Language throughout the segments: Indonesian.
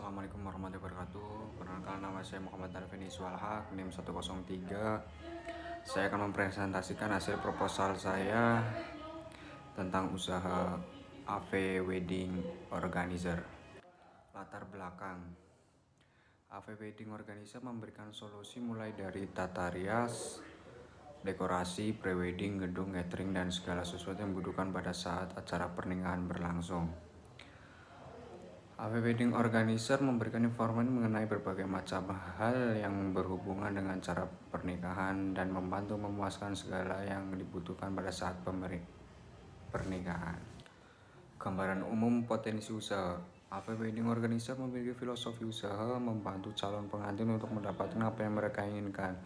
Assalamualaikum warahmatullahi wabarakatuh. Perkenalkan, nama saya Muhammad Arfeni Sualhaq, NIM 103. Saya akan mempresentasikan hasil proposal saya tentang usaha AV Wedding Organizer. Latar belakang: AV Wedding Organizer memberikan solusi mulai dari tata rias, dekorasi, prewedding, gedung, catering, dan segala sesuatu yang dibutuhkan pada saat acara pernikahan berlangsung. AV Wedding Organizer memberikan informasi mengenai berbagai macam hal yang berhubungan dengan cara pernikahan dan membantu memuaskan segala yang dibutuhkan pada saat pernikahan. Gambaran umum potensi usaha. AV Wedding Organizer memiliki filosofi usaha membantu calon pengantin untuk mendapatkan apa yang mereka inginkan,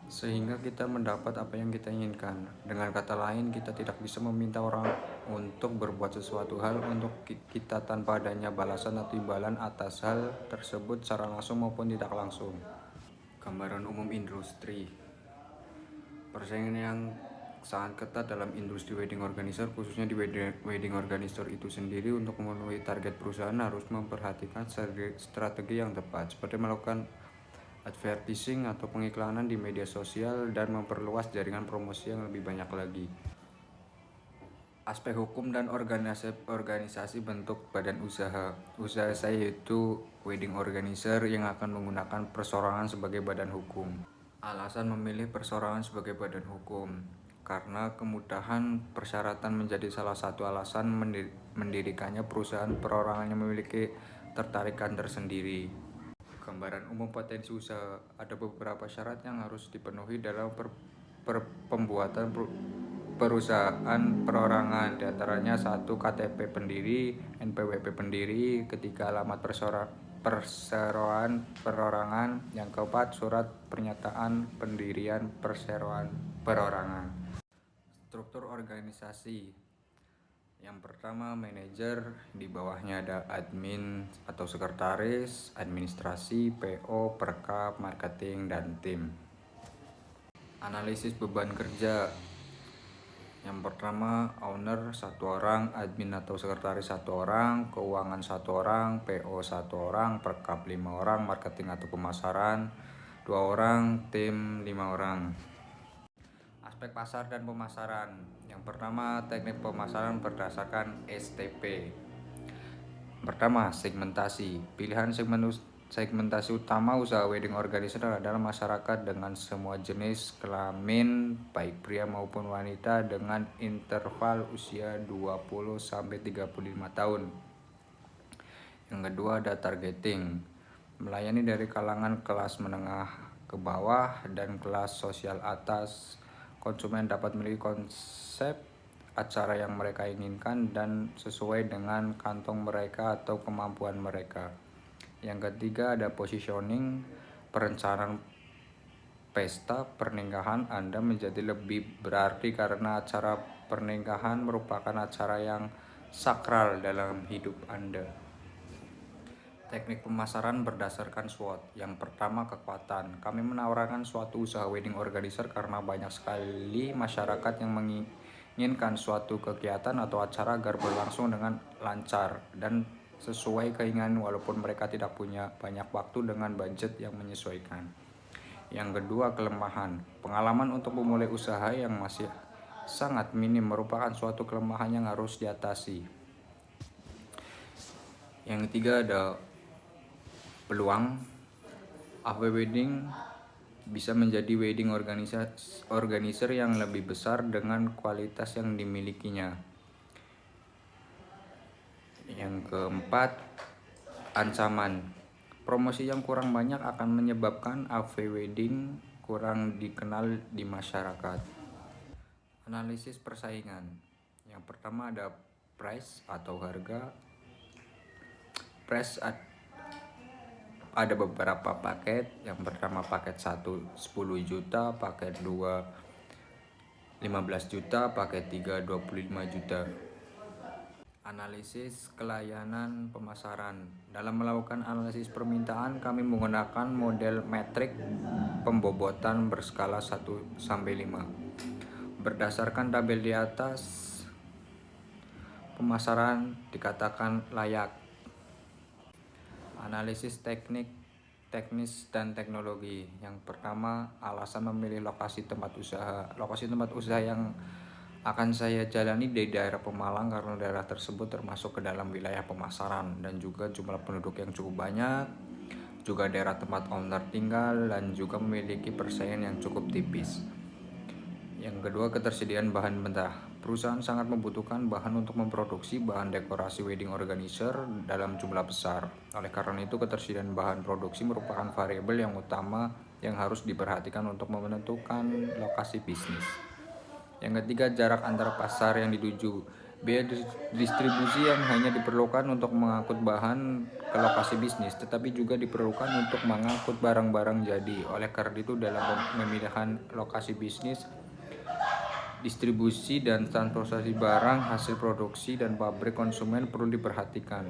sehingga kita mendapat apa yang kita inginkan. Dengan kata lain, kita tidak bisa meminta orang untuk berbuat sesuatu hal untuk kita tanpa adanya balasan atau imbalan atas hal tersebut secara langsung maupun tidak langsung. Gambaran umum industri. Persaingan yang sangat ketat dalam industri wedding organizer, khususnya di wedding organizer itu sendiri. Untuk memenuhi target perusahaan harus memperhatikan strategi yang tepat, seperti melakukan advertising atau pengiklanan di media sosial dan memperluas jaringan promosi yang lebih banyak lagi. Aspek hukum dan organisasi bentuk badan usaha. Usaha saya yaitu wedding organizer yang akan menggunakan perseorangan sebagai badan hukum. Alasan memilih perseorangan sebagai badan hukum karena kemudahan persyaratan menjadi salah satu alasan mendirikannya perusahaan perorangan yang memiliki tertarikan tersendiri. Gambaran umum potensi usaha. Ada beberapa syarat yang harus dipenuhi dalam pembuatan perusahaan perorangan, diantaranya 1. KTP pendiri, NPWP pendiri, ketiga alamat perseroan perorangan, yang keempat surat pernyataan pendirian perseroan perorangan. Struktur organisasi. Yang pertama, manajer, di bawahnya ada admin atau sekretaris, administrasi, PO, perkap, marketing, dan tim. Analisis beban kerja. Yang pertama, owner 1 orang, admin atau sekretaris 1 orang, keuangan 1 orang, PO 1 orang, perkap 5 orang, marketing atau pemasaran 2 orang, tim 5 orang. Aspek pasar dan pemasaran. Yang pertama, teknik pemasaran berdasarkan STP. Pertama, segmentasi. Pilihan segmentasi utama usaha wedding organizer adalah masyarakat dengan semua jenis kelamin, baik pria maupun wanita, dengan interval usia 20-35 tahun. Yang kedua, ada targeting. Melayani dari kalangan kelas menengah ke bawah dan kelas sosial atas. Konsumen dapat memilih konsep acara yang mereka inginkan dan sesuai dengan kantong mereka atau kemampuan mereka. Yang ketiga, ada positioning. Perencanaan pesta pernikahan Anda menjadi lebih berarti karena acara pernikahan merupakan acara yang sakral dalam hidup Anda. Teknik pemasaran berdasarkan SWOT. Yang pertama, kekuatan. Kami menawarkan suatu usaha wedding organizer karena banyak sekali masyarakat yang menginginkan suatu kegiatan atau acara agar berlangsung dengan lancar dan sesuai keinginan walaupun mereka tidak punya banyak waktu dengan budget yang menyesuaikan. Yang kedua, kelemahan. Pengalaman untuk memulai usaha yang masih sangat minim merupakan suatu kelemahan yang harus diatasi. Yang ketiga, ada peluang. AV Wedding bisa menjadi wedding organizer yang lebih besar dengan kualitas yang dimilikinya. Yang keempat, ancaman. Promosi yang kurang banyak akan menyebabkan AV Wedding kurang dikenal di masyarakat. Analisis persaingan. Yang pertama, ada price atau harga. Price ada beberapa paket. Yang pertama, paket 1 10 juta, paket 2 15 juta, paket 3 25 juta. Analisis kelayanan pemasaran. Dalam melakukan analisis permintaan, kami menggunakan model metrik pembobotan berskala 1-5. Berdasarkan tabel di atas, pemasaran dikatakan layak. Analisis teknis dan teknologi. Yang pertama, alasan memilih lokasi tempat usaha. Lokasi tempat usaha yang akan saya jalani di daerah Pemalang karena daerah tersebut termasuk ke dalam wilayah pemasaran dan juga jumlah penduduk yang cukup banyak, juga daerah tempat owner tinggal dan juga memiliki persaingan yang cukup tipis. Yang kedua, ketersediaan bahan mentah. Perusahaan sangat membutuhkan bahan untuk memproduksi bahan dekorasi wedding organizer dalam jumlah besar. Oleh karena itu, ketersediaan bahan produksi merupakan variabel yang utama yang harus diperhatikan untuk menentukan lokasi bisnis. Yang ketiga, jarak antara pasar yang dituju. Biaya distribusi yang hanya diperlukan untuk mengangkut bahan ke lokasi bisnis, tetapi juga diperlukan untuk mengangkut barang-barang jadi. Oleh karena itu, dalam pemilihan lokasi bisnis, distribusi dan transportasi barang, hasil produksi, dan pabrik konsumen perlu diperhatikan.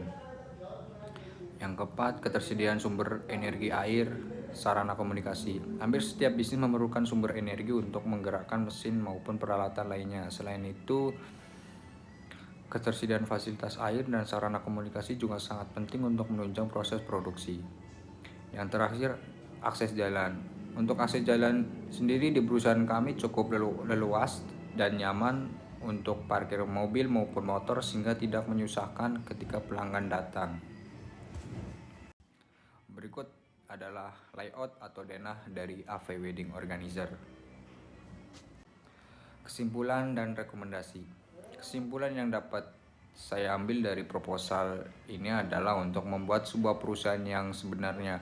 Yang keempat, ketersediaan sumber energi air, sarana komunikasi. Hampir setiap bisnis memerlukan sumber energi untuk menggerakkan mesin maupun peralatan lainnya. Selain itu, ketersediaan fasilitas air dan sarana komunikasi juga sangat penting untuk menunjang proses produksi. Yang terakhir, akses jalan. Untuk akses jalan sendiri di perusahaan kami cukup leluas dan nyaman untuk parkir mobil maupun motor sehingga tidak menyusahkan ketika pelanggan datang. Berikut adalah layout atau denah dari AV Wedding Organizer. Kesimpulan dan rekomendasi. Kesimpulan yang dapat saya ambil dari proposal ini adalah untuk membuat sebuah perusahaan yang sebenarnya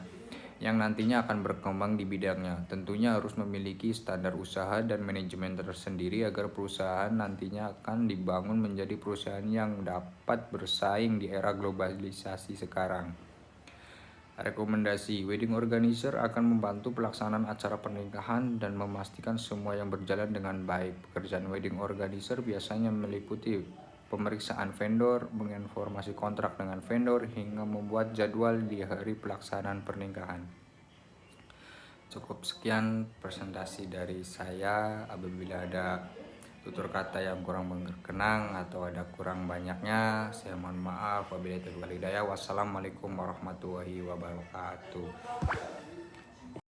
yang nantinya akan berkembang di bidangnya. Tentunya harus memiliki standar usaha dan manajemen tersendiri agar perusahaan nantinya akan dibangun menjadi perusahaan yang dapat bersaing di era globalisasi sekarang. Rekomendasi, wedding organizer akan membantu pelaksanaan acara pernikahan dan memastikan semua yang berjalan dengan baik. Pekerjaan wedding organizer biasanya meliputi pemeriksaan vendor, menginformasi kontrak dengan vendor, hingga membuat jadwal di hari pelaksanaan pernikahan. Cukup sekian presentasi dari saya. Apabila ada tutur kata yang kurang berkenan atau ada kurang banyaknya, saya mohon maaf. Wabillahi taufiq wal hidayah. Wassalamualaikum warahmatullahi wabarakatuh.